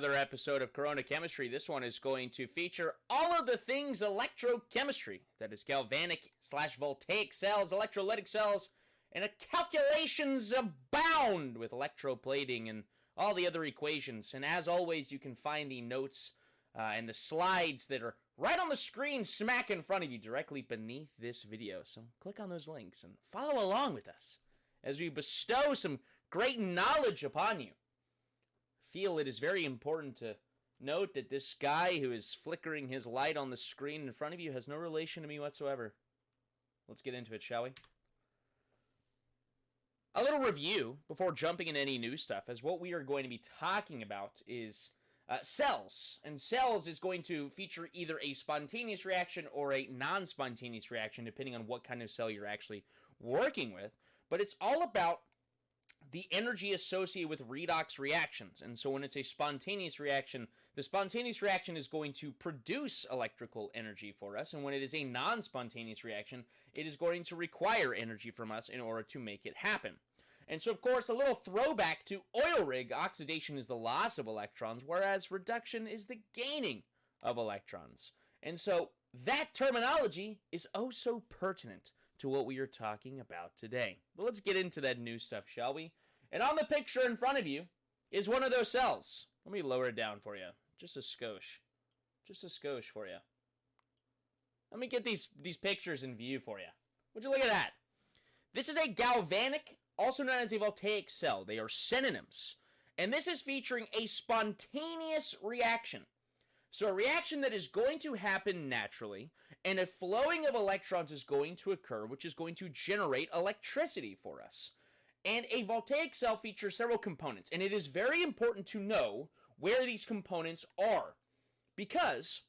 another episode of Corona Chemistry. This one is going to feature all of the things electrochemistry. That is galvanic / voltaic cells, electrolytic cells, and calculations abound with electroplating and all the other equations. And as always, you can find the notes and the slides that are right on the screen smack in front of you directly beneath this video. So click on those links and follow along with us as we bestow some great knowledge upon you. Feel it is very important to note that this guy who is flickering his light on the screen in front of you has no relation to me whatsoever. Let's get into it, shall we? A little review before jumping into any new stuff, as what we are going to be talking about is cells. And cells is going to feature either a spontaneous reaction or a non-spontaneous reaction, depending on what kind of cell you're actually working with. But it's all about the energy associated with redox reactions. And so when it's a spontaneous reaction, the spontaneous reaction is going to produce electrical energy for us. And when it is a non-spontaneous reaction, it is going to require energy from us in order to make it happen. And so, of course, a little throwback to oil rig, oxidation is the loss of electrons, whereas reduction is the gaining of electrons. And so that terminology is oh so pertinent to what we are talking about today. But let's get into that new stuff, shall we? And on the picture in front of you is one of those cells. Let me lower it down for you. Just a skosh. Just a skosh for you. Let me get these pictures in view for you. Would you look at that? This is a galvanic, also known as a voltaic cell. They are synonyms. And this is featuring a spontaneous reaction. So a reaction that is going to happen naturally, and a flowing of electrons is going to occur, which is going to generate electricity for us. And a voltaic cell features several components, and it is very important to know where these components are, because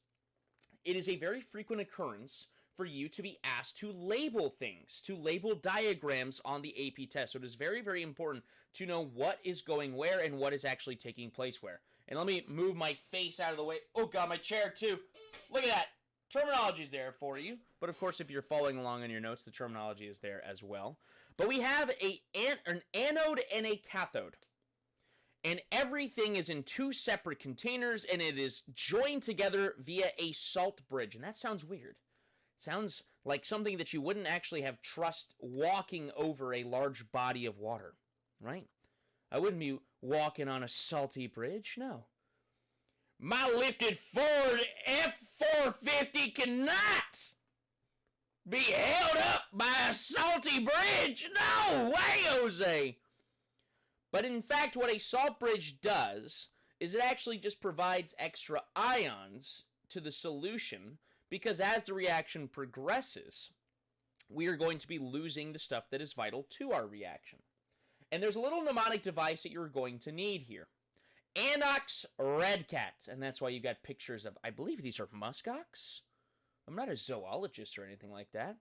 it is a very frequent occurrence for you to be asked to label things, to label diagrams on the AP test. So it is very, very important to know what is going where and what is actually taking place where. And let me move my face out of the way. Oh god, my chair too. Look at that. Terminology is there for you. But of course, if you're following along in your notes, the terminology is there as well. But we have an anode and a cathode. And everything is in two separate containers, and it is joined together via a salt bridge. And that sounds weird. It sounds like something that you wouldn't actually have trust walking over a large body of water, right? I wouldn't be walking on a salty bridge, no. My lifted Ford F-450 cannot be held up by a salty bridge. No way, Jose. But in fact, what a salt bridge does is it actually just provides extra ions to the solution, because as the reaction progresses, we are going to be losing the stuff that is vital to our reaction. And there's a little mnemonic device that you're going to need here. Anox red cat. And that's why you got pictures of, I believe these are muskox. I'm not a zoologist or anything like that.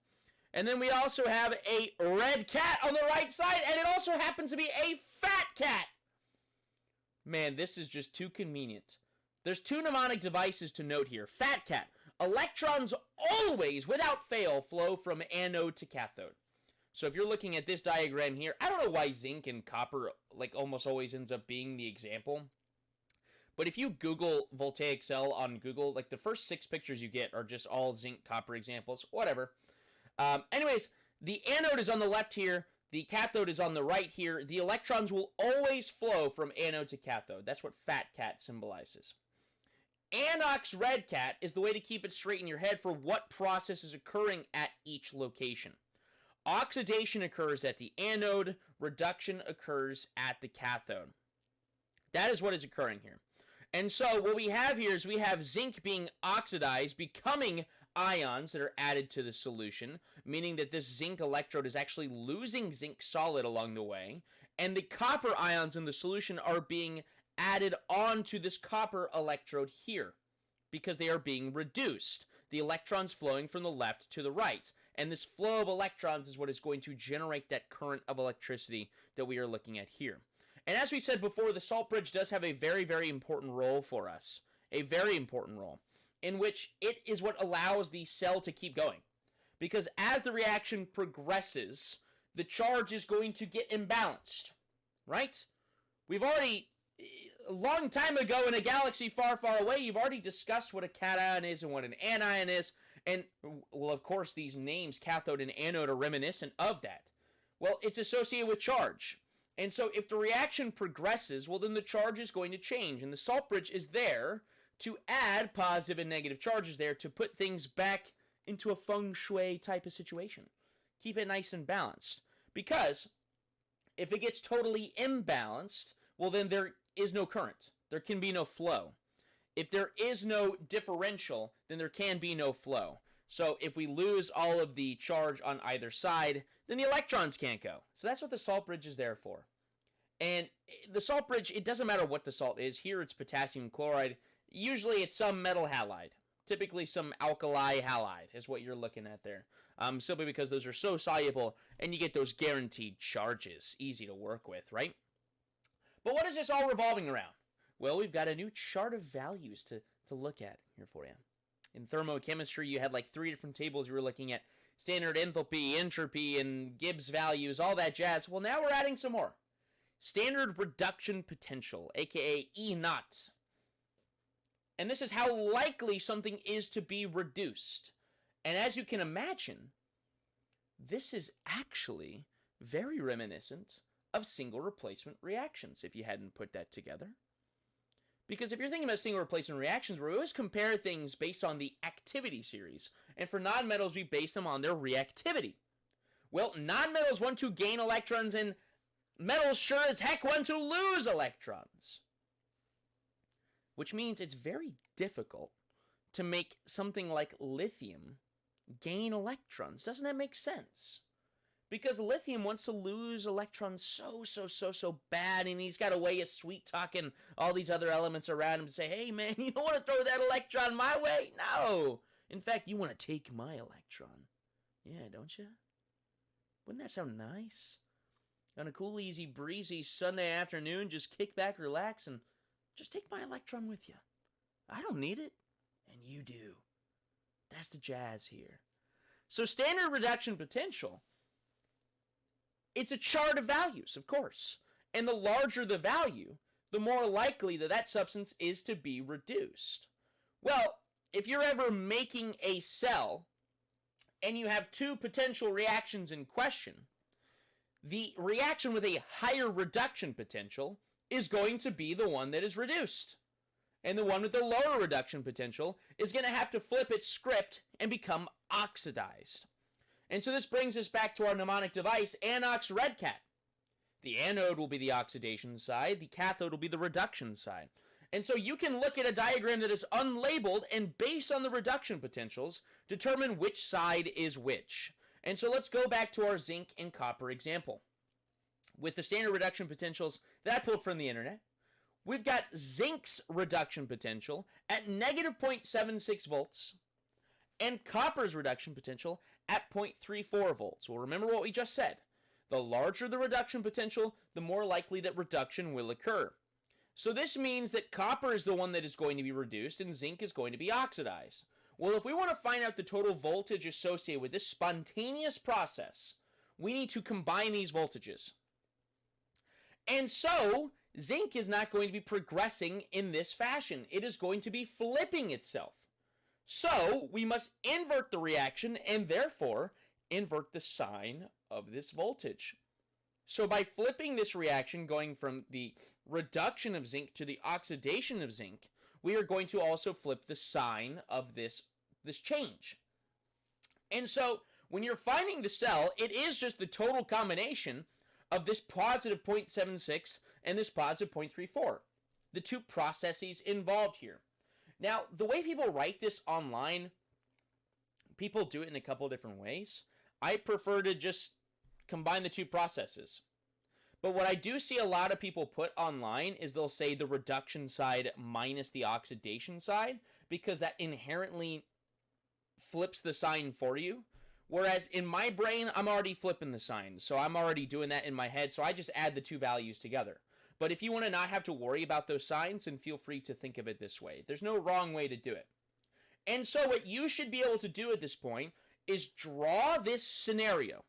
And then we also have a red cat on the right side, and it also happens to be a fat cat. Man, this is just too convenient. There's two mnemonic devices to note here. Fat cat. Electrons always, without fail, flow from anode to cathode. So if you're looking at this diagram here, I don't know why zinc and copper like almost always ends up being the example. But if you Google voltaic cell on Google, like the first 6 pictures you get are just all zinc copper examples, whatever. Anyways, the anode is on the left here. The cathode is on the right here. The electrons will always flow from anode to cathode. That's what fat cat symbolizes. Anox red cat is the way to keep it straight in your head for what process is occurring at each location. Oxidation occurs at the anode, reduction occurs at the cathode. That is what is occurring here. And so what we have here is we have zinc being oxidized, becoming ions that are added to the solution, meaning that this zinc electrode is actually losing zinc solid along the way, and the copper ions in the solution are being added onto this copper electrode here, because they are being reduced. The electrons flowing from the left to the right. And this flow of electrons is what is going to generate that current of electricity that we are looking at here. And as we said before, the salt bridge does have a very, very important role for us. A very important role, in which it is what allows the cell to keep going. Because as the reaction progresses, the charge is going to get imbalanced, right? We've already, a long time ago in a galaxy far, far away, you've already discussed what a cation is and what an anion is. And, well, of course, these names, cathode and anode, are reminiscent of that. Well, it's associated with charge. And so if the reaction progresses, well, then the charge is going to change. And the salt bridge is there to add positive and negative charges there to put things back into a feng shui type of situation. Keep it nice and balanced. Because if it gets totally imbalanced, well, then there is no current. There can be no flow. If there is no differential, then there can be no flow. So if we lose all of the charge on either side, then the electrons can't go. So that's what the salt bridge is there for. And the salt bridge, it doesn't matter what the salt is. Here it's potassium chloride. Usually it's some metal halide. Typically some alkali halide is what you're looking at there. Simply because those are so soluble and you get those guaranteed charges. Easy to work with, right? But what is this all revolving around? Well, we've got a new chart of values to look at here for you. In thermochemistry, you had like 3 different tables you were looking at. Standard enthalpy, entropy, and Gibbs values, all that jazz. Well, now we're adding some more. Standard reduction potential, aka E naught. And this is how likely something is to be reduced. And as you can imagine, this is actually very reminiscent of single replacement reactions, if you hadn't put that together. Because if you're thinking about single replacement reactions, we always compare things based on the activity series. And for nonmetals, we base them on their reactivity. Well, nonmetals want to gain electrons, and metals sure as heck want to lose electrons. Which means it's very difficult to make something like lithium gain electrons. Doesn't that make sense? Because lithium wants to lose electrons so bad, and he's got a way of sweet-talking all these other elements around him to say, hey, man, you don't want to throw that electron my way? No. In fact, you want to take my electron. Yeah, don't you? Wouldn't that sound nice? On a cool, easy, breezy Sunday afternoon, just kick back, relax, and just take my electron with you. I don't need it, and you do. That's the jazz here. So standard reduction potential, it's a chart of values, of course. And the larger the value, the more likely that that substance is to be reduced. Well, if you're ever making a cell and you have 2 potential reactions in question, the reaction with a higher reduction potential is going to be the one that is reduced. And the one with the lower reduction potential is going to have to flip its script and become oxidized. And so this brings us back to our mnemonic device, Anox Redcat. The anode will be the oxidation side, the cathode will be the reduction side. And so you can look at a diagram that is unlabeled and based on the reduction potentials, determine which side is which. And so let's go back to our zinc and copper example. With the standard reduction potentials that I pulled from the internet, we've got zinc's reduction potential at negative 0.76 volts and copper's reduction potential at 0.34 volts. Well, remember what we just said. The larger the reduction potential, the more likely that reduction will occur. So this means that copper is the one that is going to be reduced and zinc is going to be oxidized. Well, if we want to find out the total voltage associated with this spontaneous process, we need to combine these voltages. And so, zinc is not going to be progressing in this fashion. It is going to be flipping itself. So, we must invert the reaction and therefore invert the sign of this voltage. So by flipping this reaction, going from the reduction of zinc to the oxidation of zinc, we are going to also flip the sign of this change. And so when you're finding the cell, it is just the total combination of this positive 0.76 and this positive 0.34. The 2 processes involved here. Now, the way people write this online, people do it in a couple different ways. I prefer to just combine the 2 processes. But what I do see a lot of people put online is they'll say the reduction side minus the oxidation side, because that inherently flips the sign for you. Whereas in my brain, I'm already flipping the sign. So I'm already doing that in my head. So I just add the 2 values together. But if you want to not have to worry about those signs, then feel free to think of it this way. There's no wrong way to do it. And so what you should be able to do at this point is draw this scenario.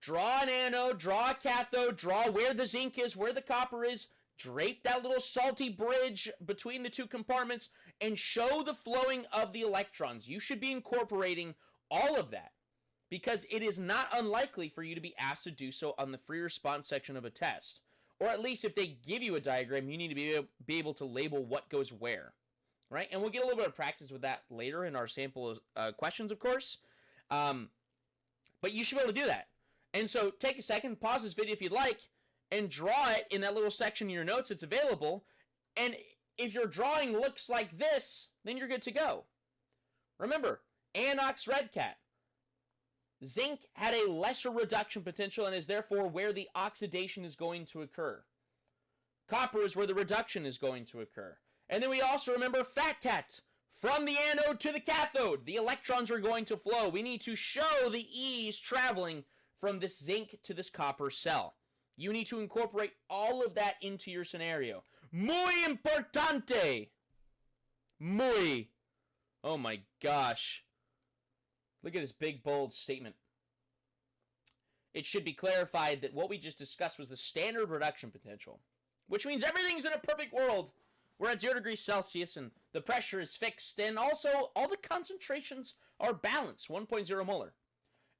Draw an anode, draw a cathode, draw where the zinc is, where the copper is, drape that little salty bridge between the two compartments, and show the flowing of the electrons. You should be incorporating all of that, because it is not unlikely for you to be asked to do so on the free response section of a test. Or at least if they give you a diagram, you need to be able to label what goes where, right? And we'll get a little bit of practice with that later in our sample questions, of course. But you should be able to do that. And so take a second, pause this video if you'd like, and draw it in that little section in your notes that's available. And if your drawing looks like this, then you're good to go. Remember, Anox Red Cat. Zinc had a lesser reduction potential and is therefore where the oxidation is going to occur. Copper is where the reduction is going to occur. And then we also remember Fat Cat. From the anode to the cathode, the electrons are going to flow. We need to show the E's traveling from this zinc to this copper cell. You need to incorporate all of that into your scenario. Muy importante. Muy. Oh my gosh. Look at this big, bold statement. It should be clarified that what we just discussed was the standard reduction potential, which means everything's in a perfect world. We're at 0 degrees Celsius and the pressure is fixed, and also all the concentrations are balanced, 1.0 molar.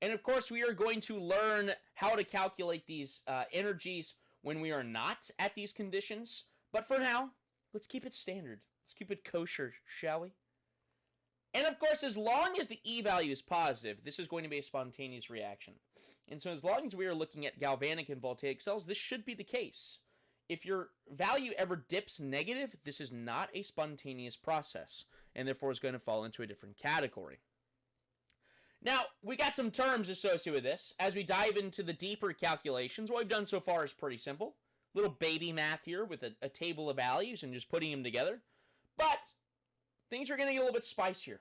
And of course, we are going to learn how to calculate these energies when we are not at these conditions. But for now, let's keep it standard. Let's keep it kosher, shall we? And of course, as long as the E value is positive, this is going to be a spontaneous reaction. And so as long as we are looking at galvanic and voltaic cells, this should be the case. If your value ever dips negative, this is not a spontaneous process, and therefore is going to fall into a different category. Now, we got some terms associated with this. As we dive into the deeper calculations, what we've done so far is pretty simple. Little baby math here with a table of values and just putting them together. But things are going to get a little bit spicier.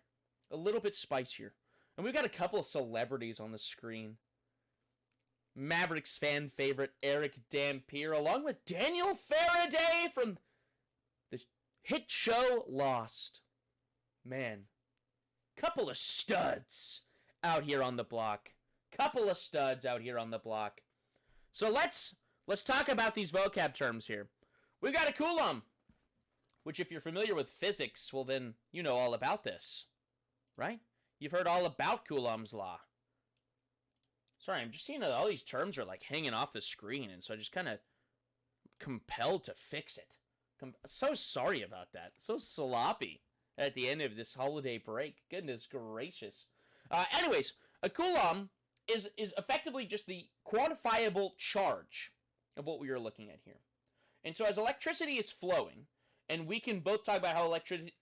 A little bit spicier. And we've got a couple of celebrities on the screen. Mavericks fan favorite Eric Dampier, along with Daniel Faraday from the hit show Lost. Man, couple of studs out here on the block. Couple of studs out here on the block. So let's talk about these vocab terms here. We've got a Coulomb, which if you're familiar with physics, well then you know all about this, right? You've heard all about Coulomb's law. Sorry, I'm just seeing that all these terms are like hanging off the screen, and so I just kind of compelled to fix it. So sorry about that. So sloppy at the end of this holiday break. Goodness gracious. Anyways, a Coulomb is effectively just the quantifiable charge of what we are looking at here. And so as electricity is flowing, and we can both talk about how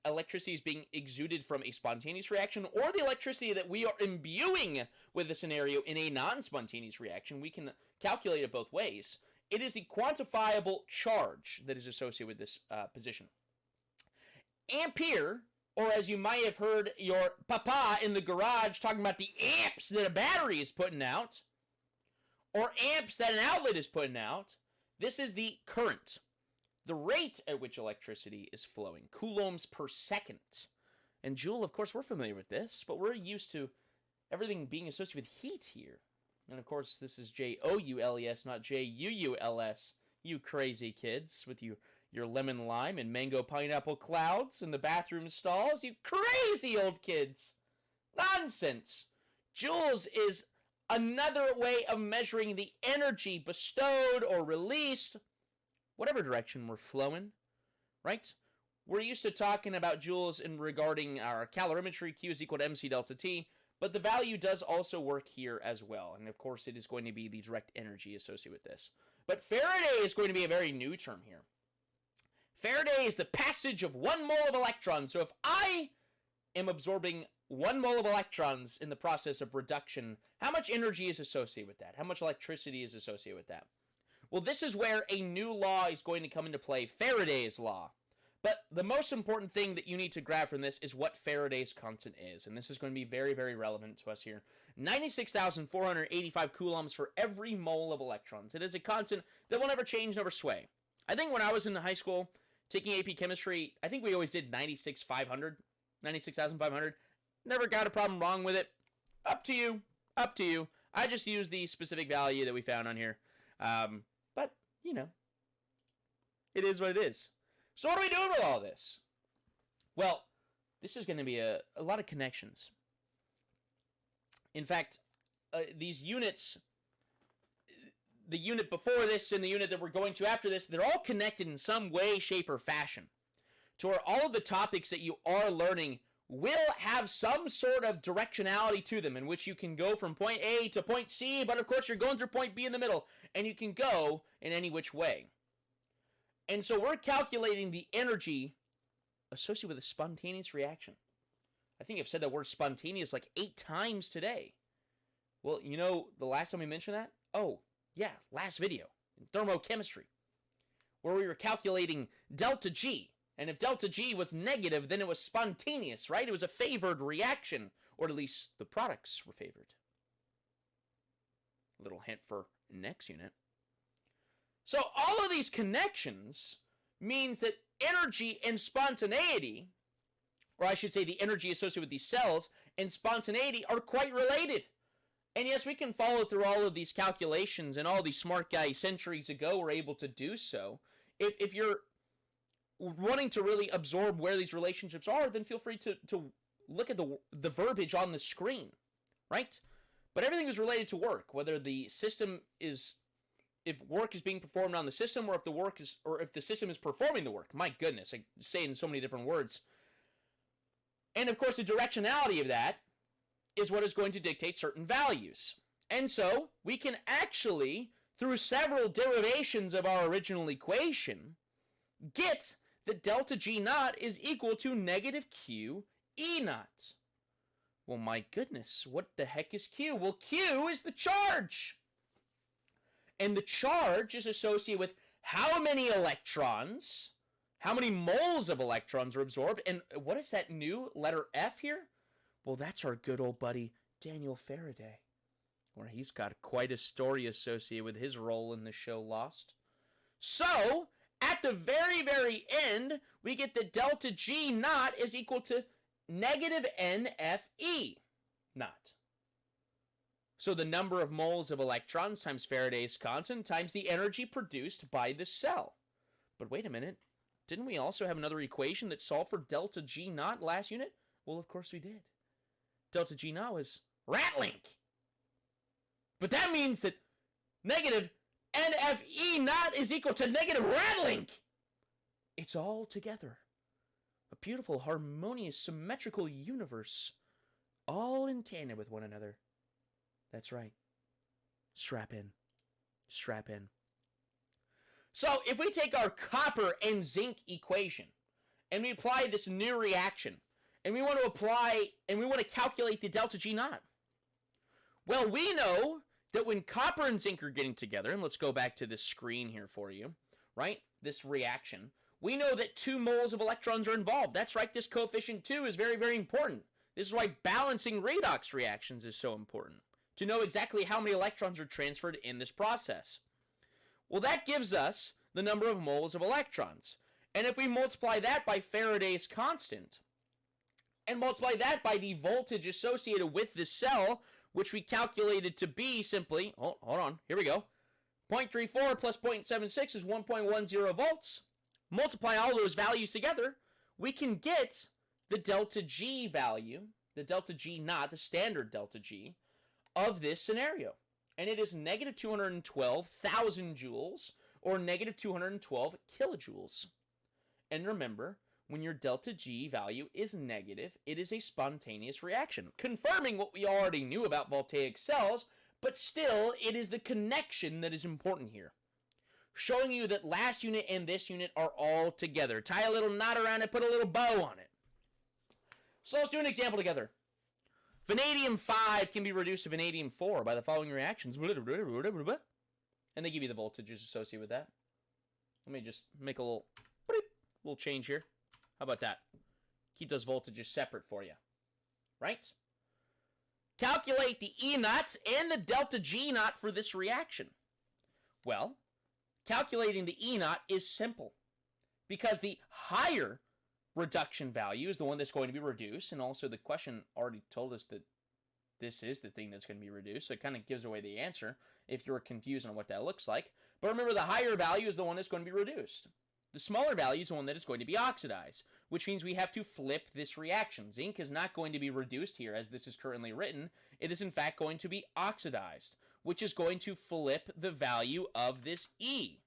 electricity is being exuded from a spontaneous reaction or the electricity that we are imbuing with the scenario in a non-spontaneous reaction. We can calculate it both ways. It is the quantifiable charge that is associated with this position. Ampere, or as you might have heard your papa in the garage talking about the amps that a battery is putting out, or amps that an outlet is putting out, this is the current. The rate at which electricity is flowing, coulombs per second. And Joule, of course, we're familiar with this, but we're used to everything being associated with heat here. And of course, this is Joules, not Juuls, you crazy kids, with your lemon lime and mango pineapple clouds in the bathroom stalls, you crazy old kids. Nonsense. Joules is another way of measuring the energy bestowed or released, whatever direction we're flowing, right? We're used to talking about joules in regarding our calorimetry, Q is equal to MC delta T, but the value does also work here as well. And of course, it is going to be the direct energy associated with this. But Faraday is going to be a very new term here. Faraday is the passage of 1 mole of electrons. So if I am absorbing 1 mole of electrons in the process of reduction, how much energy is associated with that? How much electricity is associated with that? Well, this is where a new law is going to come into play, Faraday's law. But the most important thing that you need to grab from this is what Faraday's constant is. And this is going to be very, very relevant to us here. 96,485 coulombs for every mole of electrons. It is a constant that will never change, never sway. I think when I was in high school taking AP chemistry, I think we always did 96,500. Never got a problem wrong with it. Up to you. Up to you. I just used the specific value that we found on here. But, you know, It is what it is. So what are we doing with all this? Well, this is going to be a lot of connections. In fact, these units, the unit before this and the unit that we're going to after this, they're all connected in some way, shape, or fashion. To where all of the topics that you are learning will have some sort of directionality to them in which you can go from point A to point C, but of course you're going through point B in the middle, and you can go in any which way. And so we're calculating the energy associated with a spontaneous reaction. I think I've said that word spontaneous like 8 times today. Well, you know the last time we mentioned that? Oh, yeah, last video in thermochemistry, where we were calculating delta G. And if delta G was negative, then it was spontaneous, right? It was a favored reaction, or at least the products were favored. Little hint for next unit. So all of these connections means that energy and spontaneity, or I should say the energy associated with these cells and spontaneity, are quite related. And yes, we can follow through all of these calculations, and all these smart guys centuries ago were able to do so. If you're wanting to really absorb where these relationships are, then feel free to look at the verbiage on the screen, right? But everything is related to work, whether the system is, if work is being performed on the system, or if the system is performing the work. My goodness, I say it in so many different words. And of course, the directionality of that is what is going to dictate certain values. And so we can actually, through several derivations of our original equation, get that delta G naught is equal to negative Q E naught. Well, my goodness, what the heck is Q? Well, Q is the charge. And the charge is associated with how many electrons, how many moles of electrons are absorbed. And what is that new letter F here? Well, that's our good old buddy Daniel Faraday, where he's got quite a story associated with his role in the show Lost. So, at the very, very end, we get that delta G naught is equal to negative NFE naught. So the number of moles of electrons times Faraday's constant times the energy produced by the cell. But wait a minute, didn't we also have another equation that solved for delta G naught last unit? Well, of course we did. Delta G naught was rattling. But that means that negative NFE naught is equal to negative rattling. It's all together. A beautiful, harmonious, symmetrical universe, all in tandem with one another. That's right. Strap in. Strap in. So, if we take our copper and zinc equation, and we apply this new reaction, and we want to calculate the delta G naught. Well, we know that when copper and zinc are getting together, and let's go back to this screen here for you, right? This reaction. We know that 2 moles of electrons are involved. That's right, this coefficient 2 is very, very important. This is why balancing redox reactions is so important, to know exactly how many electrons are transferred in this process. Well, that gives us the number of moles of electrons. And if we multiply that by Faraday's constant, and multiply that by the voltage associated with the cell, which we calculated to be simply, hold on, here we go, 0.34 plus 0.76 is 1.10 volts. Multiply all those values together, we can get the delta G value, the delta G naught, the standard delta G, of this scenario. And it is negative 212,000 joules, or negative 212 kilojoules. And remember, when your delta G value is negative, it is a spontaneous reaction, confirming what we already knew about voltaic cells, but still, it is the connection that is important here. Showing you that last unit and this unit are all together. Tie a little knot around it, put a little bow on it. So let's do an example together. Vanadium 5 can be reduced to vanadium 4 by the following reactions. And they give you the voltages associated with that. Let me just make a little change here. How about that? Keep those voltages separate for you. Right? Calculate the E naughts and the delta G naught for this reaction. Well, calculating the E naught is simple, because the higher reduction value is the one that's going to be reduced, and also the question already told us that this is the thing that's going to be reduced, so it kind of gives away the answer if you're confused on what that looks like. But remember, the higher value is the one that's going to be reduced. The smaller value is the one that is going to be oxidized, which means we have to flip this reaction. Zinc is not going to be reduced here as this is currently written. It is in fact going to be oxidized, which is going to flip the value of this E.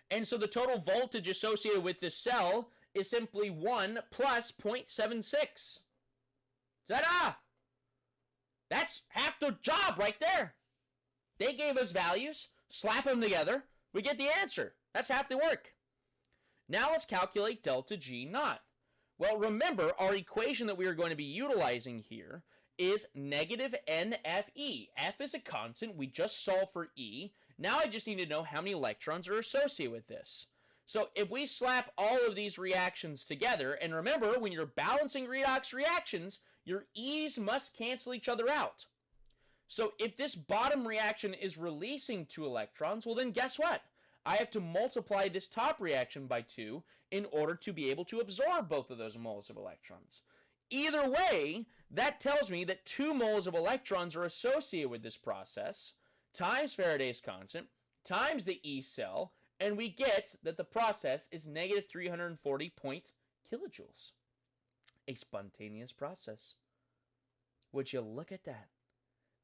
And so the total voltage associated with this cell is simply 1 plus 0.76. Ta-da! That's half the job right there. They gave us values, slap them together, we get the answer. That's half the work. Now let's calculate delta G naught. Well, remember, our equation that we are going to be utilizing here is negative NFE. F is a constant. We just solved for E. Now I just need to know how many electrons are associated with this. So if we slap all of these reactions together, and remember, when you're balancing redox reactions, your E's must cancel each other out. So if this bottom reaction is releasing 2 electrons, well then guess what? I have to multiply this top reaction by 2 in order to be able to absorb both of those moles of electrons. Either way, that tells me that 2 moles of electrons are associated with this process, times Faraday's constant, times the E cell, and we get that the process is negative 340 kilojoules. A spontaneous process. Would you look at that?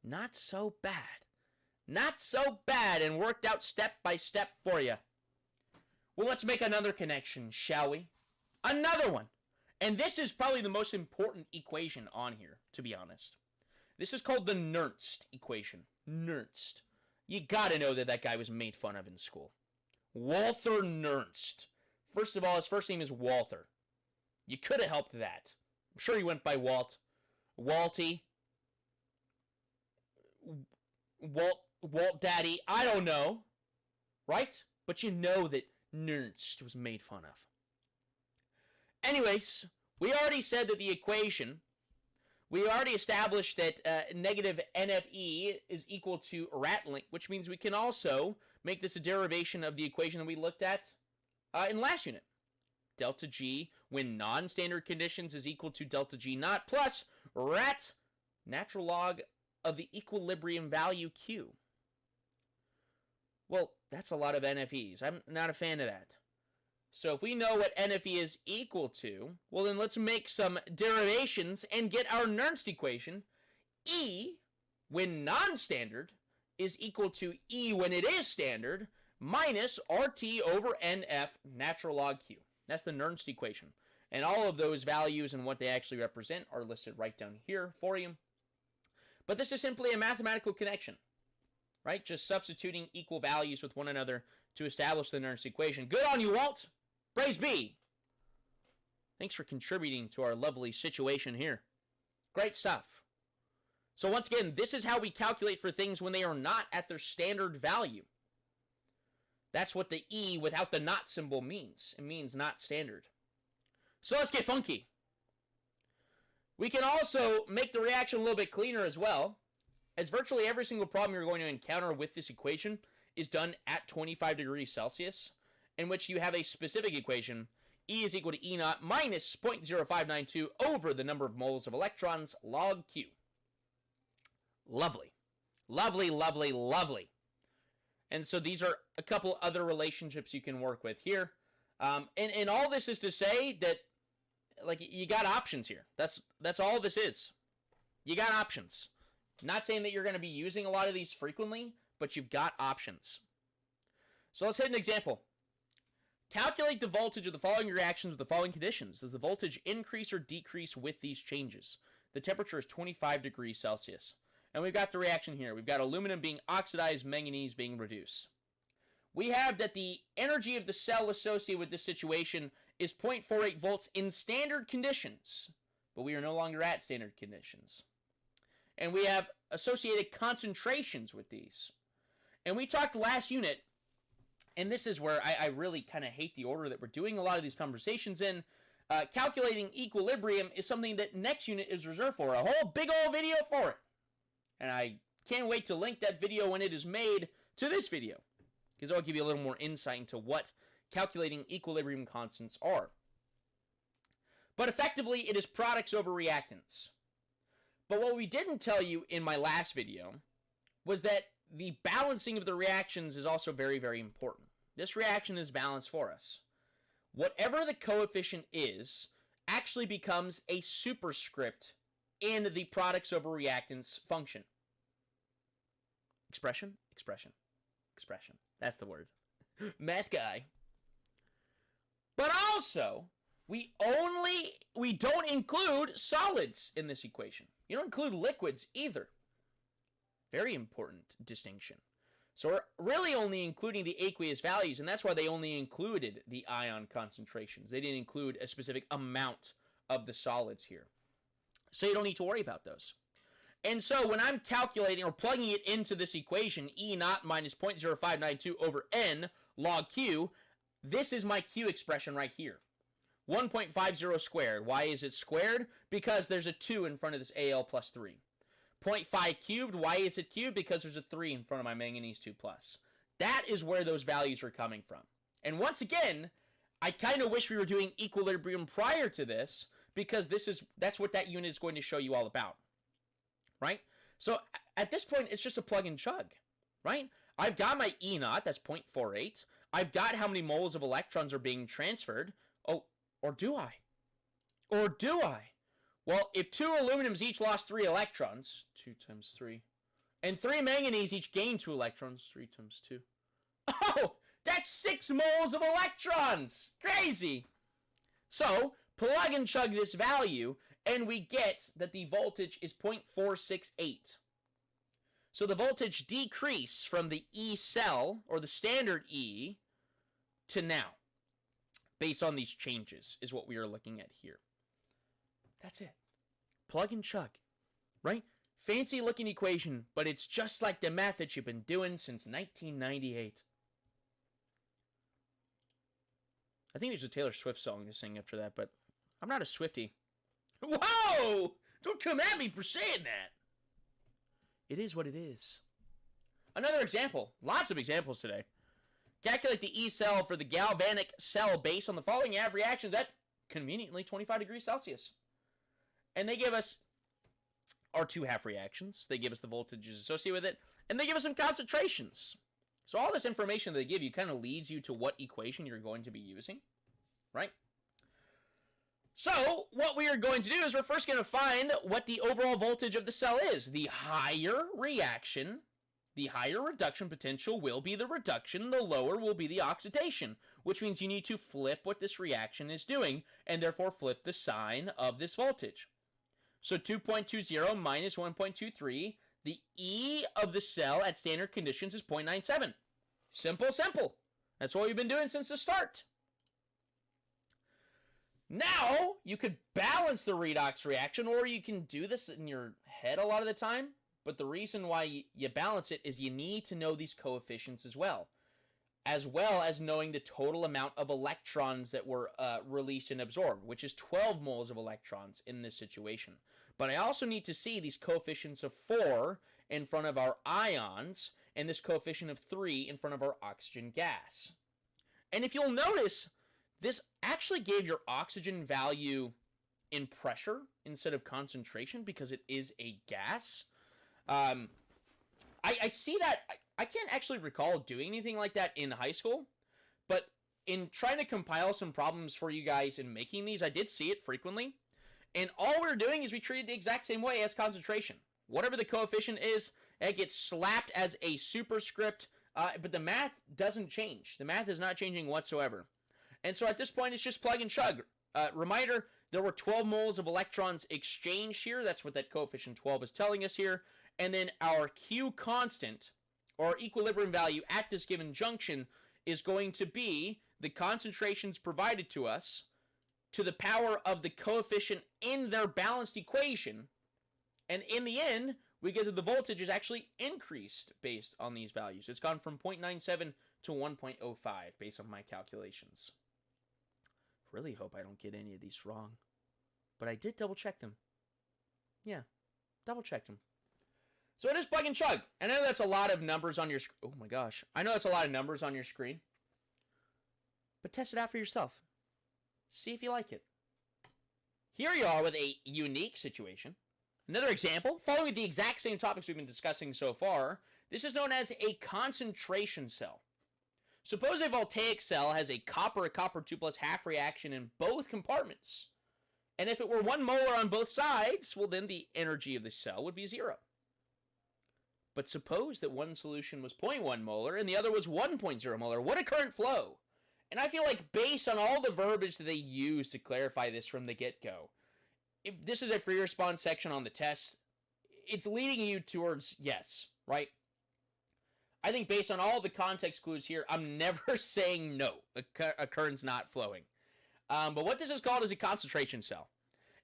Not so bad. Not so bad, and worked out step by step for you. Well, let's make another connection, shall we? Another one. And this is probably the most important equation on here, to be honest. This is called the Nernst equation. Nernst. You gotta know that that guy was made fun of in school. Walther Nernst. First of all, his first name is Walther. You could have helped that. I'm sure he went by Walt. Walty. Walt Daddy. I don't know. Right? But you know that Nernst was made fun of. Anyways, we already said that the equation, we already established that negative NFE is equal to rattling, which means we can also make this a derivation of the equation that we looked at in last unit. Delta G when non-standard conditions is equal to delta G naught plus rat natural log of the equilibrium value Q. Well, that's a lot of NFEs. I'm not a fan of that. So if we know what NFE is equal to, well then let's make some derivations and get our Nernst equation. E, when non-standard, is equal to E when it is standard, minus RT over NF natural log Q. That's the Nernst equation. And all of those values and what they actually represent are listed right down here for you. But this is simply a mathematical connection, right? Just substituting equal values with one another to establish the Nernst equation. Good on you, Walt! Praise be! Thanks for contributing to our lovely situation here. Great stuff. So once again, this is how we calculate for things when they are not at their standard value. That's what the E without the not symbol means. It means not standard. So let's get funky. We can also make the reaction a little bit cleaner as well, as virtually every single problem you're going to encounter with this equation is done at 25 degrees Celsius, in which you have a specific equation, E is equal to E naught minus 0.0592 over the number of moles of electrons log Q. Lovely. Lovely, lovely, lovely. And so these are a couple other relationships you can work with here. And all this is to say that, like, you got options here. That's all this is. You got options. Not saying that you're going to be using a lot of these frequently, but you've got options. So let's hit an example. Calculate the voltage of the following reactions with the following conditions. Does the voltage increase or decrease with these changes? The temperature is 25 degrees Celsius. And we've got the reaction here. We've got aluminum being oxidized, manganese being reduced. We have that the energy of the cell associated with this situation is 0.48 volts in standard conditions, but we are no longer at standard conditions. And we have associated concentrations with these. And we talked last unit, and this is where I really kind of hate the order that we're doing a lot of these conversations in. Calculating equilibrium is something that next unit is reserved for. A whole big old video for it. And I can't wait to link that video when it is made to this video, because I'll give you a little more insight into what calculating equilibrium constants are. But effectively, it is products over reactants. But what we didn't tell you in my last video was that the balancing of the reactions is also very, very important. this reaction is balanced for us. Whatever the coefficient is actually becomes a superscript in the products over reactants function. Expression? Expression. Expression. That's the word. Math guy. But also, we don't include solids in this equation. You don't include liquids either. Very important distinction. So we're really only including the aqueous values, and that's why they only included the ion concentrations. They didn't include a specific amount of the solids here. So you don't need to worry about those. And so when I'm calculating or plugging it into this equation, E naught minus 0.0592 over N log Q, this is my Q expression right here. 1.50 squared. Why is it squared? Because there's a 2 in front of this Al plus 3. 0.5 cubed. Why is it cubed? Because there's a 3 in front of my manganese 2 plus. That is where those values are coming from. And once again, I kind of wish we were doing equilibrium prior to this, because that's what that unit is going to show you all about. Right? So at this point, it's just a plug and chug. Right? I've got my E naught, that's 0.48. I've got how many moles of electrons are being transferred. Oh, or do I? Or do I? Well, if 2 aluminums each lost 3 electrons, 2 times 3, and 3 manganese each gained 2 electrons, 3 times 2. Oh, that's 6 moles of electrons! Crazy! So, plug and chug this value, and we get that the voltage is 0.468. So the voltage decrease from the E cell, or the standard E, to now, based on these changes, is what we are looking at here. That's it. Plug and chug, right? Fancy looking equation, but it's just like the math that you've been doing since 1998. I think there's a Taylor Swift song to sing after that, but I'm not a Swiftie. Whoa! Don't come at me for saying that. It is what it is. Another example. Lots of examples today. Calculate the E cell for the galvanic cell based on the following average reactions at conveniently 25 degrees Celsius. And they give us our 2 half reactions. They give us the voltages associated with it. And they give us some concentrations. So all this information that they give you kind of leads you to what equation you're going to be using. Right? So what we are going to do is we're first going to find what the overall voltage of the cell is. The higher reaction, the higher reduction potential will be the reduction. The lower will be the oxidation. Which means you need to flip what this reaction is doing. And therefore flip the sign of this voltage. So 2.20 minus 1.23, the E of the cell at standard conditions is 0.97. Simple, simple. That's what we've been doing since the start. Now, you could balance the redox reaction, or you can do this in your head a lot of the time. But the reason why you balance it is you need to know these coefficients as well as knowing the total amount of electrons that were released and absorbed, which is 12 moles of electrons in this situation. But I also need to see these coefficients of 4 in front of our ions, and this coefficient of 3 in front of our oxygen gas. And if you'll notice, this actually gave your oxygen value in pressure instead of concentration because it is a gas. I see that. I can't actually recall doing anything like that in high school, but in trying to compile some problems for you guys in making these, I did see it frequently. And all we're doing is we treat it the exact same way as concentration. Whatever the coefficient is, it gets slapped as a superscript, but the math doesn't change. The math is not changing whatsoever. And so at this point, it's just plug and chug. Reminder, there were 12 moles of electrons exchanged here. That's what that coefficient 12 is telling us here. And then our Q constant, or equilibrium value at this given junction, is going to be the concentrations provided to us to the power of the coefficient in their balanced equation. And in the end, we get that the voltage is actually increased based on these values. It's gone from 0.97 to 1.05 based on my calculations. Really hope I don't get any of these wrong. But I did double check them. Yeah, double checked them. So it is plug and chug. I know that's a lot of numbers on your screen. Oh my gosh. I know that's a lot of numbers on your screen. But test it out for yourself. See if you like it. Here you are with a unique situation. Another example, following the exact same topics we've been discussing so far. This is known as a concentration cell. Suppose a voltaic cell has a copper 2 plus half reaction in both compartments. And if it were 1 molar on both sides, well, then the energy of the cell would be 0. But suppose that one solution was 0.1 molar and the other was 1.0 molar. What a current flow! And I feel like based on all the verbiage that they use to clarify this from the get-go, if this is a free response section on the test, it's leading you towards yes, right? I think based on all the context clues here, I'm never saying no, a current's not flowing. But what this is called is a concentration cell.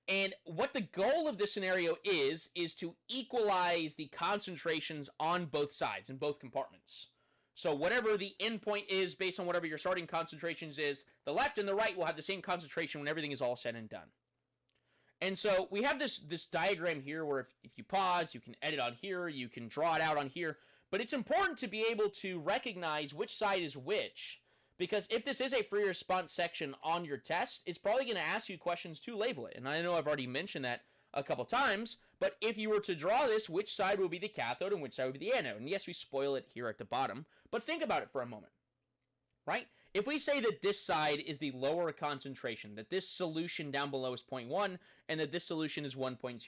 And what the goal of this scenario is to equalize the concentrations on both sides, in both compartments. So whatever the endpoint is based on whatever your starting concentrations is, the left and the right will have the same concentration when everything is all said and done. And so we have this diagram here where if you pause, you can edit on here, you can draw it out on here. But it's important to be able to recognize which side is which, because if this is a free response section on your test, it's probably going to ask you questions to label it. And I know I've already mentioned that a couple times, but if you were to draw this, which side would be the cathode and which side would be the anode? And yes, we spoil it here at the bottom, but think about it for a moment, right? If we say that this side is the lower concentration, that this solution down below is 0.1, and that this solution is 1.0,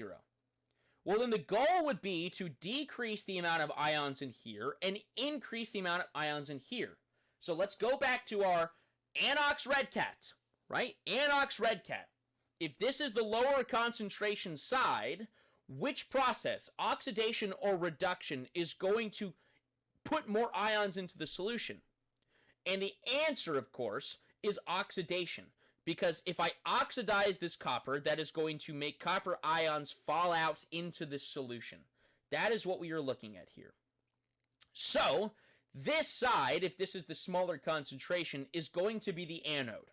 well, then the goal would be to decrease the amount of ions in here and increase the amount of ions in here. So let's go back to our anox red cat, right? Anox red cat. If this is the lower concentration side, which process, oxidation or reduction, is going to put more ions into the solution? And the answer, of course, is oxidation. Because if I oxidize this copper, that is going to make copper ions fall out into this solution. That is what we are looking at here. So, this side, if this is the smaller concentration, is going to be the anode,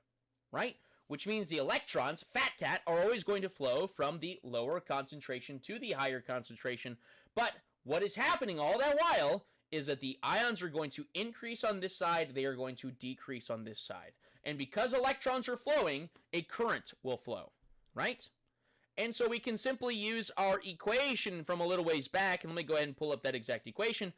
right? Which means the electrons, fat cat, are always going to flow from the lower concentration to the higher concentration. But what is happening all that while is that the ions are going to increase on this side, they are going to decrease on this side. And because electrons are flowing, a current will flow, right? And so we can simply use our equation from a little ways back, and let me go ahead and pull up that exact equation.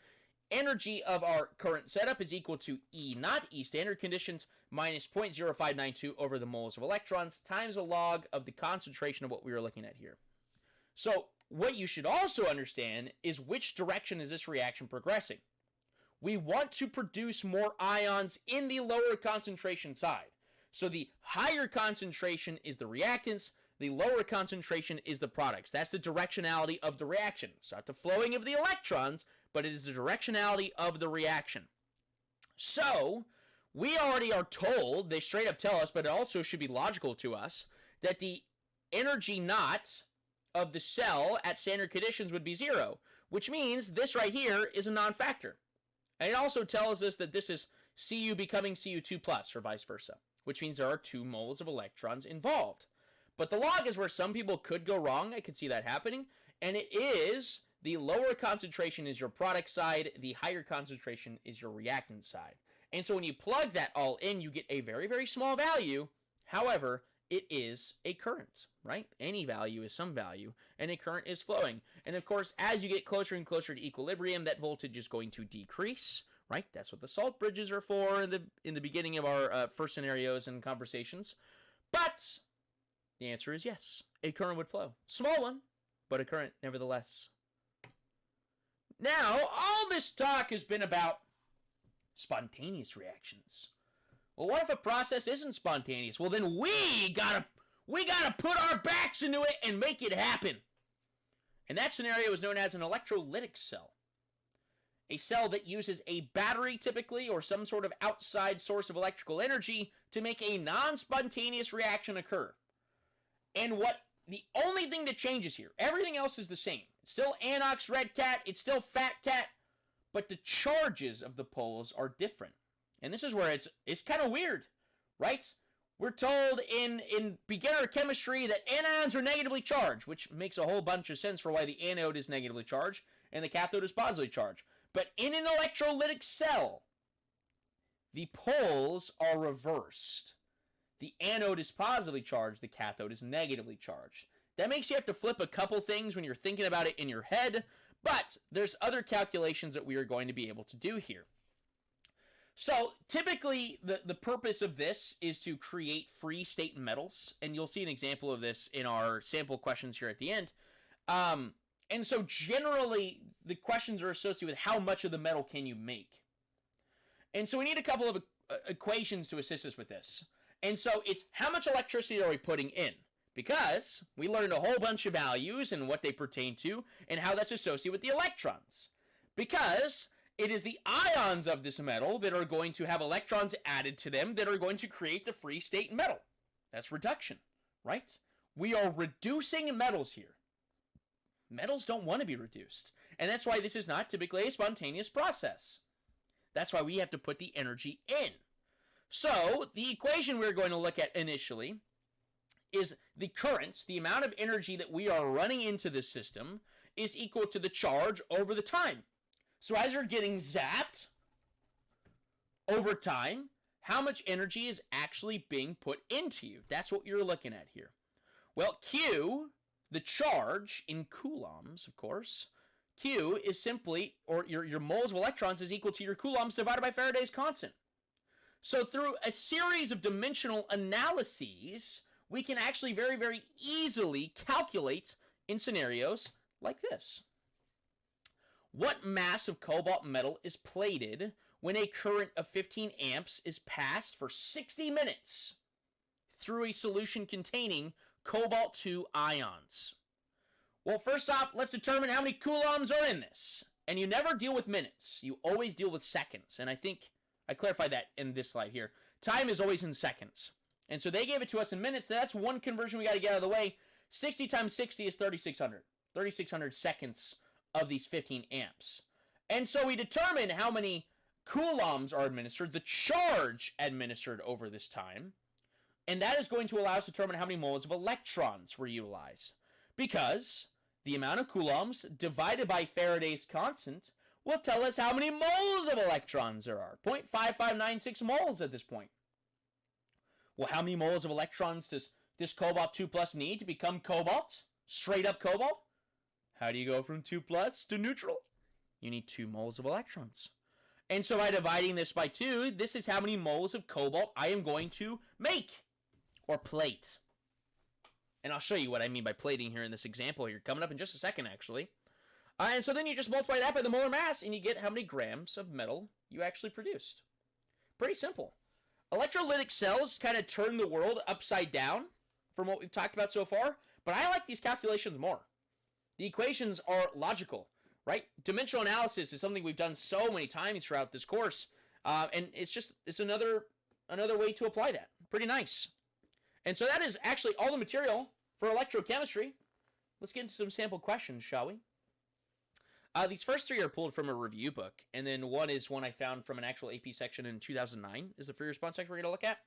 Energy of our current setup is equal to E naught, E standard conditions, minus 0.0592 over the moles of electrons, times a log of the concentration of what we were looking at here. So what you should also understand is which direction is this reaction progressing. We want to produce more ions in the lower concentration side. So the higher concentration is the reactants, the lower concentration is the products. That's the directionality of the reaction. It's not the flowing of the electrons, but it is the directionality of the reaction. So, we already are told, they straight up tell us, but it also should be logical to us, that the energy naught of the cell at standard conditions would be 0, which means this right here is a non-factor. And it also tells us that this is Cu becoming Cu2 plus, or vice versa, which means there are 2 moles of electrons involved. But the log is where some people could go wrong. I could see that happening. And it is the lower concentration is your product side, the higher concentration is your reactant side. And so when you plug that all in, you get a very, very small value. However, it is a current, right? Any value is some value, and a current is flowing. And of course, as you get closer and closer to equilibrium, that voltage is going to decrease, right? That's what the salt bridges are for in the beginning of our first scenarios and conversations. But the answer is yes, a current would flow. Small one, but a current nevertheless. Now, all this talk has been about spontaneous reactions. Well, what if a process isn't spontaneous? Well, then we gotta put our backs into it and make it happen. And that scenario is known as an electrolytic cell. A cell that uses a battery typically or some sort of outside source of electrical energy to make a non-spontaneous reaction occur. And the only thing that changes here, everything else is the same. It's still anox red cat, it's still fat cat, but the charges of the poles are different. And this is where it's kind of weird, right? We're told in beginner chemistry that anions are negatively charged, which makes a whole bunch of sense for why the anode is negatively charged and the cathode is positively charged. But in an electrolytic cell, the poles are reversed. The anode is positively charged, the cathode is negatively charged. That makes you have to flip a couple things when you're thinking about it in your head, but there's other calculations that we are going to be able to do here. So typically the purpose of this is to create free state metals, and you'll see an example of this in our sample questions here at the end. And so generally the questions are associated with how much of the metal can you make. And so we need a couple of equations to assist us with this. And so it's how much electricity are we putting in? Because we learned a whole bunch of values and what they pertain to and how that's associated with the electrons. Because it is the ions of this metal that are going to have electrons added to them that are going to create the free state metal. That's reduction, right? We are reducing metals here. Metals don't want to be reduced. And that's why this is not typically a spontaneous process. That's why we have to put the energy in. So the equation we're going to look at initially is the current, the amount of energy that we are running into this system is equal to the charge over the time. So as you're getting zapped over time, how much energy is actually being put into you? That's what you're looking at here. Well, Q, the charge in coulombs, of course, Q is simply, or your moles of electrons is equal to your coulombs divided by Faraday's constant. So through a series of dimensional analyses, we can actually very, very easily calculate in scenarios like this. What mass of cobalt metal is plated when a current of 15 amps is passed for 60 minutes through a solution containing cobalt-2 ions? Well, first off, let's determine how many coulombs are in this. And you never deal with minutes. You always deal with seconds. And I think I clarified that in this slide here. Time is always in seconds. And so they gave it to us in minutes. So that's one conversion we got to get out of the way. 60 times 60 is 3,600. 3,600 seconds of these 15 amps. And so we determine how many coulombs are administered, the charge administered over this time. And that is going to allow us to determine how many moles of electrons were utilized. Because the amount of coulombs divided by Faraday's constant will tell us how many moles of electrons there are. 0.5596 moles at this point. Well, how many moles of electrons does this cobalt 2+ need to become cobalt? Straight up cobalt? How do you go from 2+ to neutral? You need 2 moles of electrons. And so by dividing this by 2, this is how many moles of cobalt I am going to make. Or plate. And I'll show you what I mean by plating here in this example here, coming up in just a second, actually. And so then you just multiply that by the molar mass, and you get how many grams of metal you actually produced. Pretty simple. Electrolytic cells kind of turn the world upside down from what we've talked about so far, but I like these calculations more. The equations are logical, right? Dimensional analysis is something we've done so many times throughout this course, and it's another way to apply that. Pretty nice. And so that is actually all the material for electrochemistry. Let's get into some sample questions, shall we? These first 3 are pulled from a review book, and then one is one I found from an actual AP section in 2009, is the free response section we're going to look at.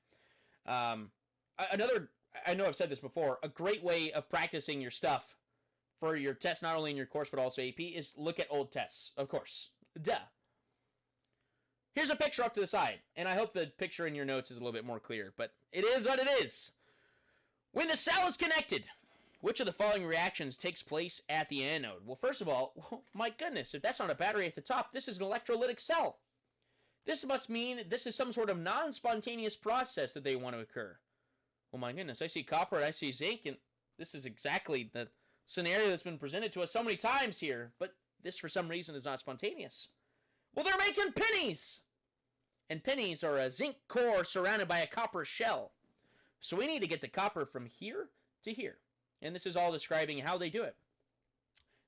Another, I know I've said this before, a great way of practicing your stuff for your tests, not only in your course, but also AP, is look at old tests, of course. Duh. Here's a picture off to the side, and I hope the picture in your notes is a little bit more clear, but it is what it is. When the cell is connected, which of the following reactions takes place at the anode? Well, first of all, my goodness, if that's not a battery at the top, this is an electrolytic cell. This must mean this is some sort of non-spontaneous process that they want to occur. Oh my goodness, I see copper and I see zinc, and this is exactly the scenario that's been presented to us so many times here, but this for some reason is not spontaneous. Well, they're making pennies! And pennies are a zinc core surrounded by a copper shell. So we need to get the copper from here to here. And this is all describing how they do it.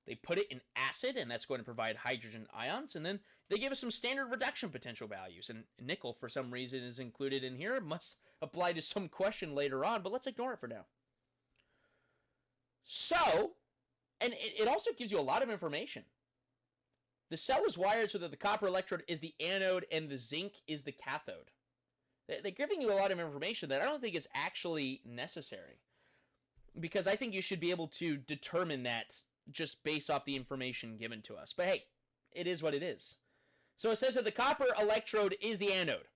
They put it in acid, and that's going to provide hydrogen ions, and then they give us some standard reduction potential values. And nickel, for some reason, is included in here. It must apply to some question later on, but let's ignore it for now. So, and it also gives you a lot of information. The cell is wired so that the copper electrode is the anode and the zinc is the cathode. They're giving you a lot of information that I don't think is actually necessary, because I think you should be able to determine that just based off the information given to us. But hey, it is what it is. So it says that the copper electrode is the anode.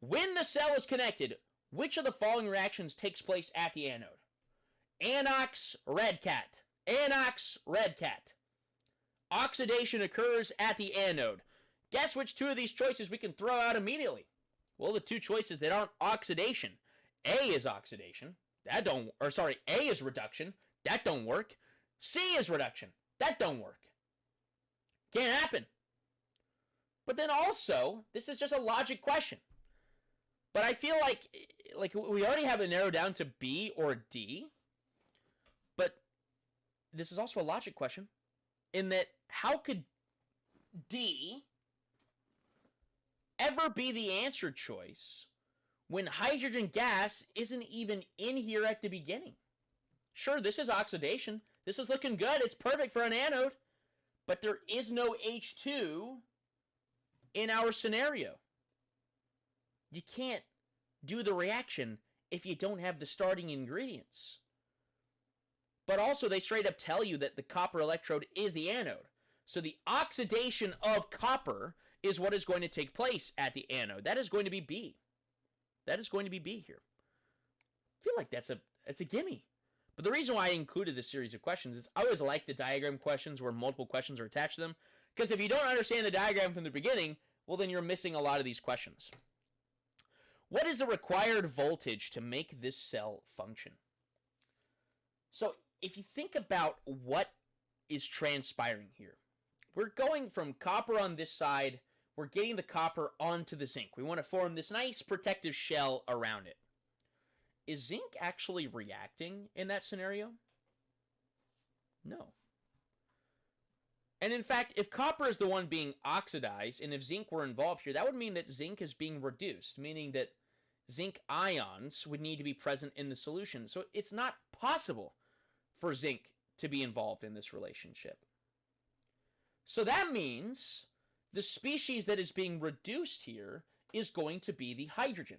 When the cell is connected, which of the following reactions takes place at the anode? Anox, red cat. Anox, red cat. Oxidation occurs at the anode. Guess which two of these choices we can throw out immediately? Well, the two choices that aren't oxidation. A is oxidation. That don't, or sorry, A is reduction. That don't work. C is reduction. That don't work. Can't happen. But then also, this is just a logic question. But I feel like we already have it narrowed down to B or D. But this is also a logic question in that how could D ever be the answer choice when hydrogen gas isn't even in here at the beginning? Sure, this is oxidation. This is looking good. It's perfect for an anode. But there is no H2 in our scenario. You can't do the reaction if you don't have the starting ingredients. But also, they straight up tell you that the copper electrode is the anode. So the oxidation of copper is what is going to take place at the anode. That is going to be B. That is going to be B here. I feel like that's a gimme. But the reason why I included this series of questions is I always like the diagram questions where multiple questions are attached to them. Because if you don't understand the diagram from the beginning, well, then you're missing a lot of these questions. What is the required voltage to make this cell function? So if you think about what is transpiring here, we're going from copper on this side, we're getting the copper onto the zinc. We want to form this nice protective shell around it. Is zinc actually reacting in that scenario? No. And in fact, if copper is the one being oxidized, and if zinc were involved here, that would mean that zinc is being reduced, meaning that zinc ions would need to be present in the solution. So it's not possible for zinc to be involved in this relationship. So that means the species that is being reduced here is going to be the hydrogen.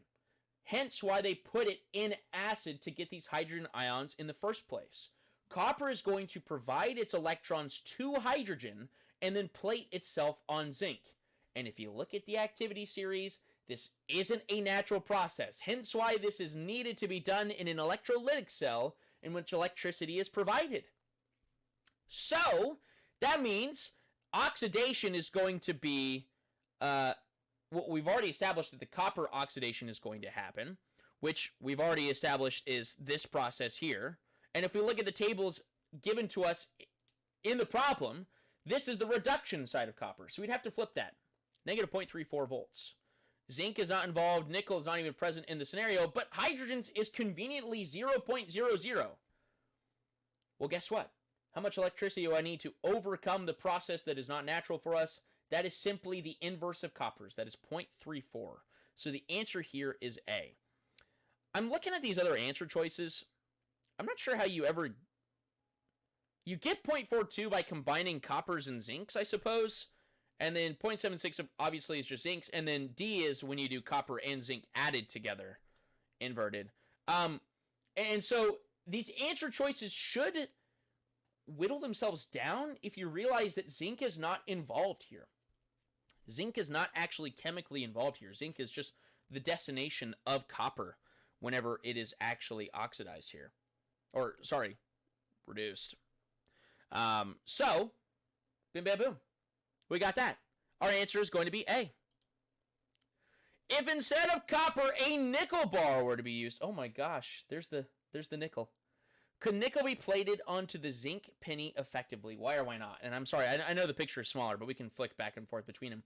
Hence why they put it in acid to get these hydrogen ions in the first place. Copper is going to provide its electrons to hydrogen and then plate itself on zinc. And if you look at the activity series, this isn't a natural process. Hence why this is needed to be done in an electrolytic cell in which electricity is provided. So that means oxidation is going to be, well, we've already established that the copper oxidation is going to happen, which we've already established is this process here. And if we look at the tables given to us in the problem, this is the reduction side of copper. So we'd have to flip that. Negative 0.34 volts. Zinc is not involved. Nickel is not even present in the scenario, but hydrogen's is conveniently 0.00. Well, guess what? How much electricity do I need to overcome the process that is not natural for us? That is simply the inverse of copper's. That is 0.34. So the answer here is A. I'm looking at these other answer choices. I'm not sure how you get 0.42 by combining coppers and zincs, I suppose. And then 0.76 obviously is just zincs. And then D is when you do copper and zinc added together, inverted. And so these answer choices should whittle themselves down if you realize that zinc is not involved here. Zinc is not actually chemically involved here. Zinc is just the destination of copper whenever it is actually oxidized here. Or, sorry, reduced. So, bim, bam, boom. We got that. Our answer is going to be A. If instead of copper, a nickel bar were to be used, oh my gosh, there's the nickel. Could nickel be plated onto the zinc penny effectively? Why or why not? And I'm sorry, I know the picture is smaller, but we can flick back and forth between them.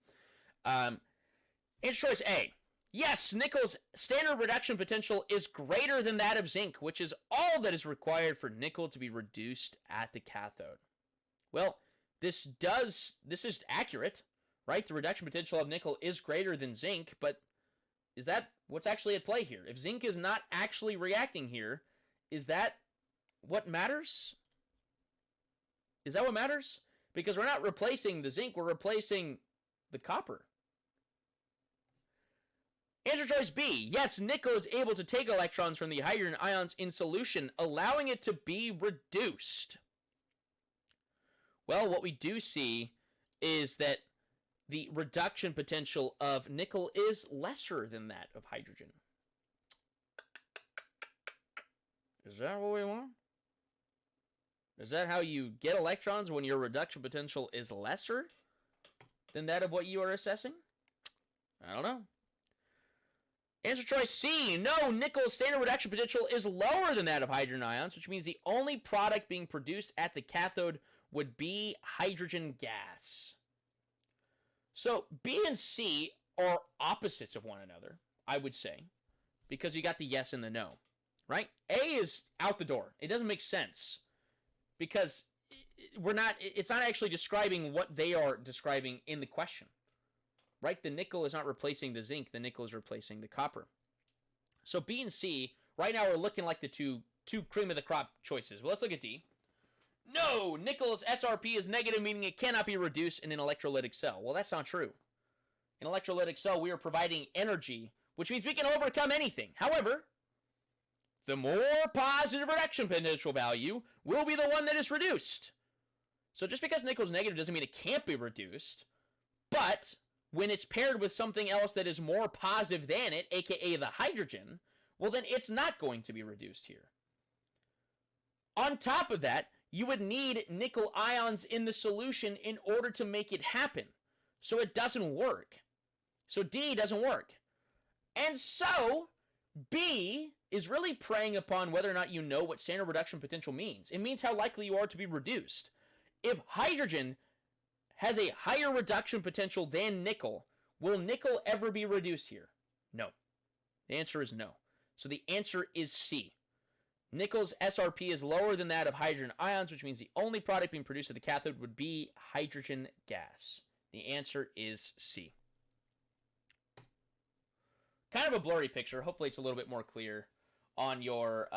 Answer choice A. Yes, nickel's standard reduction potential is greater than that of zinc, which is all that is required for nickel to be reduced at the cathode. Well, this is accurate, right? The reduction potential of nickel is greater than zinc, but is that what's actually at play here? If zinc is not actually reacting here, is that what matters? Is that what matters? Because we're not replacing the zinc, we're replacing the copper. Answer choice B. Yes, nickel is able to take electrons from the hydrogen ions in solution, allowing it to be reduced. Well, what we do see is that the reduction potential of nickel is lesser than that of hydrogen. Is that what we want? Is that how you get electrons when your reduction potential is lesser? than that of what you are assessing? I don't know. Answer choice C. No, nickel's standard reduction potential is lower than that of hydrogen ions, which means the only product being produced at the cathode would be hydrogen gas. So B and C are opposites of one another, I would say, because you got the yes and the no, right? A is out the door. It doesn't make sense because it's not actually describing what they are describing in the question, right? The nickel is not replacing the zinc. The nickel is replacing the copper. So B and C, right now, are looking like the two cream of the crop choices. Well, let's look at D. No, nickel's SRP is negative, meaning it cannot be reduced in an electrolytic cell. Well, that's not true. In an electrolytic cell, we are providing energy, which means we can overcome anything. However, the more positive reduction potential value will be the one that is reduced. So just because nickel's negative doesn't mean it can't be reduced, but when it's paired with something else that is more positive than it, aka the hydrogen, well then it's not going to be reduced here. On top of that, you would need nickel ions in the solution in order to make it happen. So it doesn't work. So D doesn't work. And so B is really preying upon whether or not you know what standard reduction potential means. It means how likely you are to be reduced. If hydrogen has a higher reduction potential than nickel, will nickel ever be reduced here? No. The answer is no. So the answer is C. Nickel's SRP is lower than that of hydrogen ions, which means the only product being produced at the cathode would be hydrogen gas. The answer is C. Kind of a blurry picture. Hopefully it's a little bit more clear on your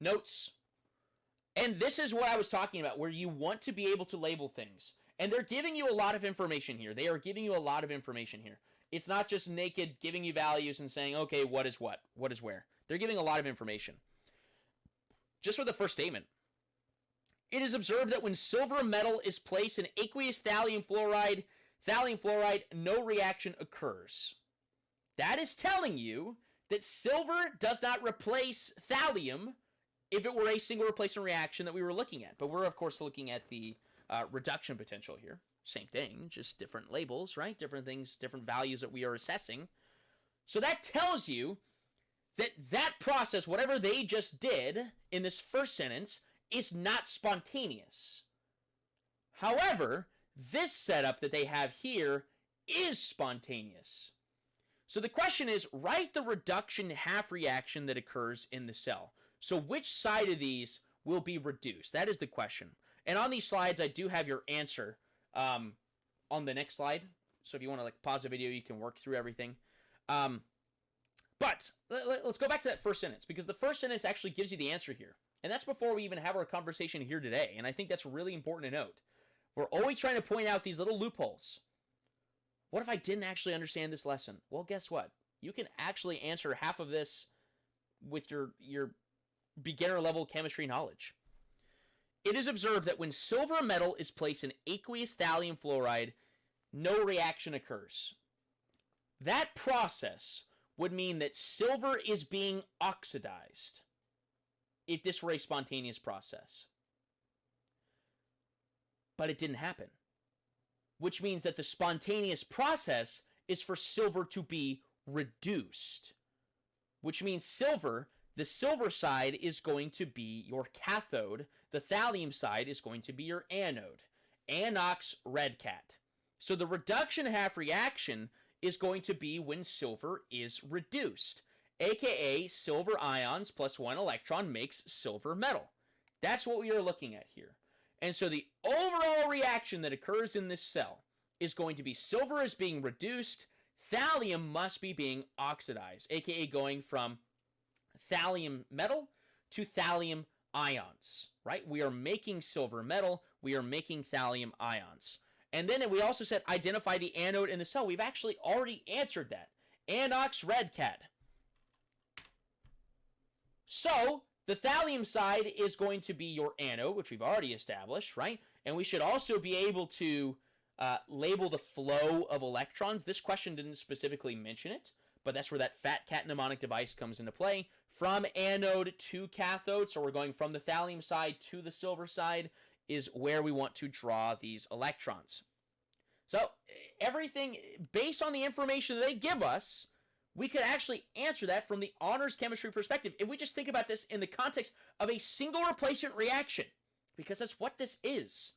notes. And this is what I was talking about, where you want to be able to label things. And they're giving you a lot of information here. They are giving you a lot of information here. It's not just naked giving you values and saying, okay, what is what? What is where? They're giving a lot of information. Just for the first statement. It is observed that when silver metal is placed in aqueous thallium fluoride, no reaction occurs. That is telling you that silver does not replace thallium if it were a single replacement reaction that we were looking at. But we're, of course, looking at the reduction potential here. Same thing, just different labels, right? Different things, different values that we are assessing. So that tells you that that process, whatever they just did in this first sentence, is not spontaneous. However, this setup that they have here is spontaneous. So the question is, write the reduction half reaction that occurs in the cell. So which side of these will be reduced? That is the question. And on these slides, I do have your answer on the next slide. So if you want to pause the video, you can work through everything. But let's go back to that first sentence, because the first sentence actually gives you the answer here. And that's before we even have our conversation here today. And I think that's really important to note. We're always trying to point out these little loopholes. What if I didn't actually understand this lesson? Well, guess what? You can actually answer half of this with your beginner level chemistry knowledge. It is observed that when silver metal is placed in aqueous thallium fluoride, no reaction occurs. That process would mean that silver is being oxidized if this were a spontaneous process. But it didn't happen. Which means that the spontaneous process is for silver to be reduced. Which means silver, the silver side is going to be your cathode. The thallium side is going to be your anode. Anox red cat. So the reduction half reaction is going to be when silver is reduced, aka silver ions plus 1 electron makes silver metal. That's what we are looking at here. And so the overall reaction that occurs in this cell is going to be silver is being reduced, thallium must be being oxidized, aka going from thallium metal to thallium ions, right? We are making silver metal, we are making thallium ions. And then we also said identify the anode in the cell. We've actually already answered that. Anox red cat. So the thallium side is going to be your anode, which we've already established, right? And we should also be able to label the flow of electrons. This question didn't specifically mention it, but that's where that fat cat mnemonic device comes into play. From anode to cathode, so we're going from the thallium side to the silver side, is where we want to draw these electrons. So everything based on the information they give us, we could actually answer that from the honors chemistry perspective if we just think about this in the context of a single replacement reaction, because that's what this is,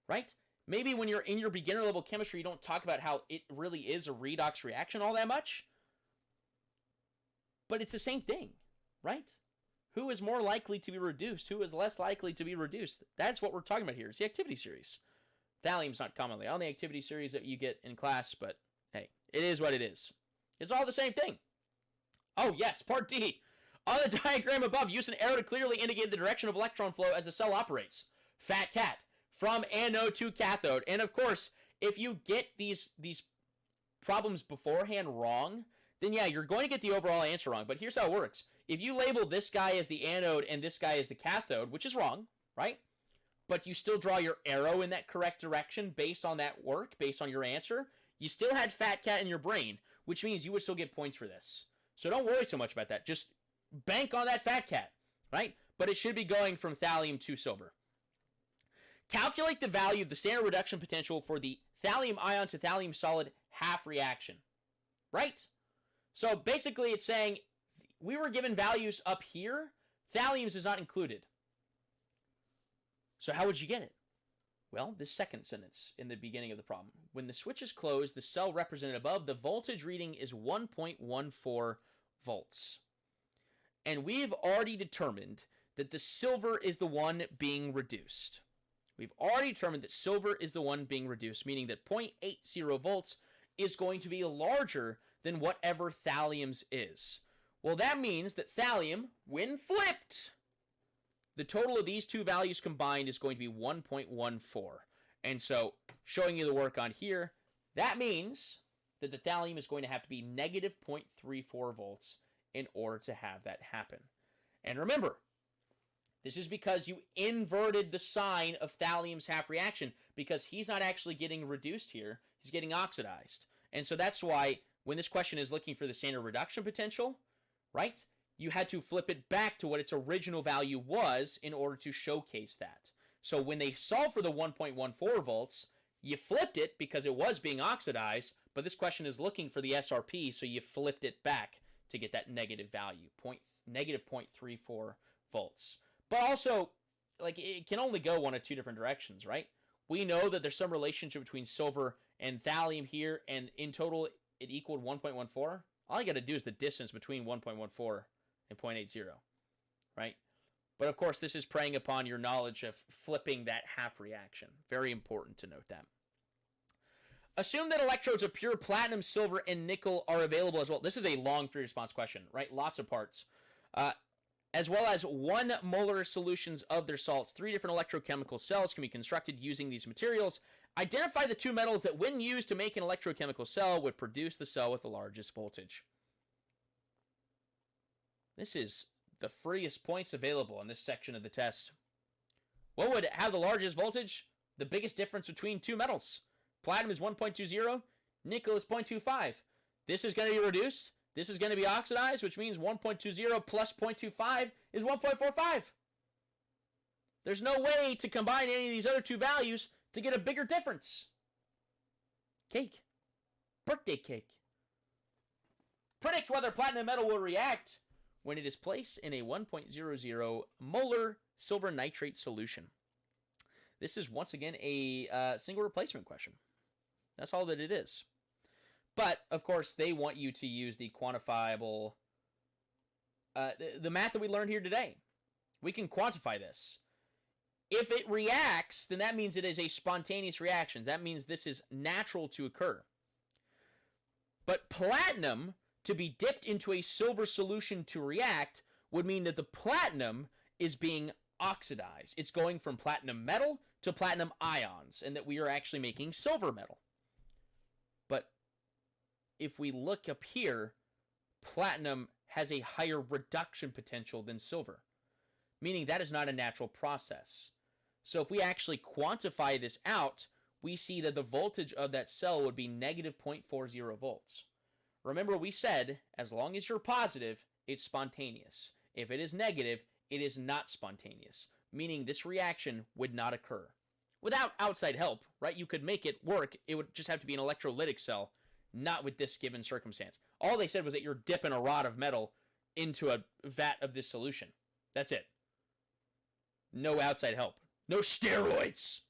right? Maybe when you're in your beginner level chemistry, you don't talk about how it really is a redox reaction all that much, but it's the same thing, right? Who is more likely to be reduced? Who is less likely to be reduced? That's what we're talking about here. It's the activity series. Thallium's not commonly on the activity series that you get in class, but hey, it is what it is. It's all the same thing. Oh yes, part D. On the diagram above, use an arrow to clearly indicate the direction of electron flow as the cell operates. Fat cat. From anode to cathode. And of course, if you get these problems beforehand wrong, then yeah, you're going to get the overall answer wrong. But here's how it works. If you label this guy as the anode and this guy as the cathode, which is wrong, right? But you still draw your arrow in that correct direction based on that work, based on your answer, you still had fat cat in your brain, which means you would still get points for this. So don't worry so much about that. Just bank on that fat cat, right? But it should be going from thallium to silver. Calculate the value of the standard reduction potential for the thallium ion to thallium solid half reaction, right? So basically it's saying we were given values up here. Thallium's is not included. So how would you get it? Well, this second sentence in the beginning of the problem. When the switch is closed, the cell represented above, the voltage reading is 1.14 volts. And we've already determined that the silver is the one being reduced. We've already determined that silver is the one being reduced, meaning that 0.80 volts is going to be larger than whatever thallium's is. Well, that means that thallium, when flipped, the total of these two values combined is going to be 1.14. And so, showing you the work on here, that means that the thallium is going to have to be negative 0.34 volts in order to have that happen. And remember, this is because you inverted the sign of thallium's half reaction, because he's not actually getting reduced here, he's getting oxidized. And so that's why when this question is looking for the standard reduction potential, right, you had to flip it back to what its original value was in order to showcase that. So when they solved for the 1.14 volts, you flipped it because it was being oxidized, but this question is looking for the SRP, so you flipped it back to get that negative value, negative 0.34 volts. But also, like, it can only go one of two different directions, right? We know that there's some relationship between silver and thallium here, and in total, it equaled 1.14. All you got to do is the distance between 1.14 and 0.80, right? But of course, this is preying upon your knowledge of flipping that half reaction. Very important to note that. Assume that electrodes of pure platinum, silver, and nickel are available as well. This is a long free response question, right? Lots of parts. As well as 1 molar solutions of their salts. 3 different electrochemical cells can be constructed using these materials. Identify the 2 metals that, when used to make an electrochemical cell, would produce the cell with the largest voltage. This is the freest points available in this section of the test. What would have the largest voltage? The biggest difference between 2 metals. Platinum is 1.20, nickel is 0.25. This is going to be reduced. This is going to be oxidized, which means 1.20 plus 0.25 is 1.45. There's no way to combine any of these other 2 values to get a bigger difference. Cake. Birthday cake. Predict whether platinum metal will react when it is placed in a 1.00 molar silver nitrate solution. This is once again a single replacement question. That's all that it is. But, of course, they want you to use the quantifiable, the math that we learned here today. We can quantify this. If it reacts, then that means it is a spontaneous reaction. That means this is natural to occur. But platinum, to be dipped into a silver solution to react, would mean that the platinum is being oxidized. It's going from platinum metal to platinum ions, and that we are actually making silver metal. But if we look up here, platinum has a higher reduction potential than silver, meaning that is not a natural process. So if we actually quantify this out, we see that the voltage of that cell would be negative 0.40 volts. Remember, we said, as long as you're positive, it's spontaneous. If it is negative, it is not spontaneous, meaning this reaction would not occur. without outside help, right? You could make it work. It would just have to be an electrolytic cell, not with this given circumstance. All they said was that you're dipping a rod of metal into a vat of this solution. That's it. No outside help. No steroids.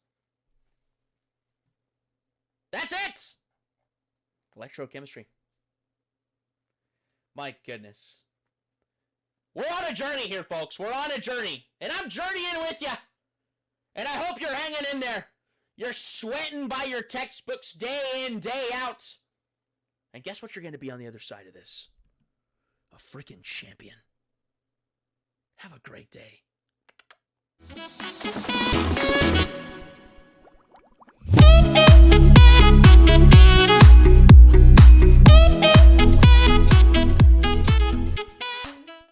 That's it. Electrochemistry. My goodness. We're on a journey here, folks. We're on a journey. And I'm journeying with you. And I hope you're hanging in there. You're sweating by your textbooks day in, day out. And guess what you're going to be on the other side of this? A freaking champion. Have a great day.